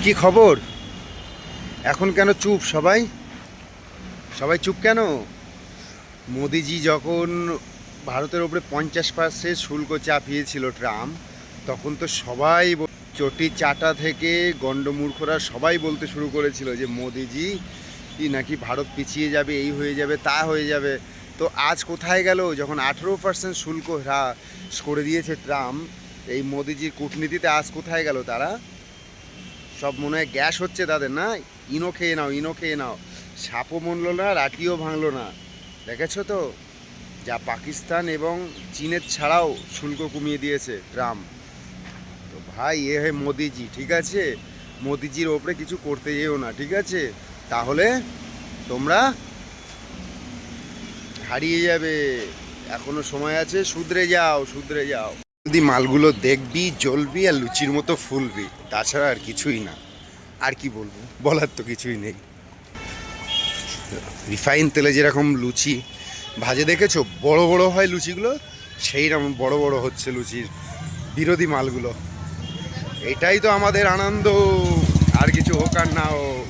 কি খবর? এখন কেন চুপ সবাই? সবাই চুপ কেন? মোদিজি যখন ভারতের ওপরে 50% শুল্ক চাপিয়েছিল ট্রাম্প, তখন তো সবাই চটি চাটা থেকে গণ্ডমূর্খরা সবাই বলতে শুরু করেছিল যে মোদিজি নাকি ভারত পিছিয়ে যাবে, এই হয়ে যাবে, তা হয়ে যাবে। তো আজ কোথায় গেল? যখন 18% শুল্ক হ্রাস করে দিয়েছে ট্রাম্প, এই মোদিজির কূটনীতিতে আজ কোথায় গেল তারা? সব মনে হয় গ্যাস হচ্ছে তাদের, না? ইনো খেয়ে নাও, ইনো খেয়ে নাও। সাপও মনলো না, রাটিও ভাঙলো না। দেখেছো তো? যা পাকিস্তান এবং চীনের ছাড়াও শুল্ক কমিয়ে দিয়েছে ট্রাম্প। তো ভাই, এ হয় মোদিজি, ঠিক আছে? মোদিজির ওপরে কিছু করতে যেও না, ঠিক আছে? তাহলে তোমরা হারিয়ে যাবে। এখনো সময় আছে, শুধরে যাও, শুধরে যাও। যদি মালগুলো দেখবি, জ্বলবি আর লুচির মতো ফুলবি, তাছাড়া আর কিছুই না। আর কি বলবো, বলার তো কিছুই নেই। রিফাইন তেলে যেরকম লুচি ভাজে দেখেছো, বড় বড় হয় লুচিগুলো, সেই রকম বড় বড় হচ্ছে লুচির বিরোধী মালগুলো। এটাই তো আমাদের আনন্দ, আর কিছু হোক আর না হোক।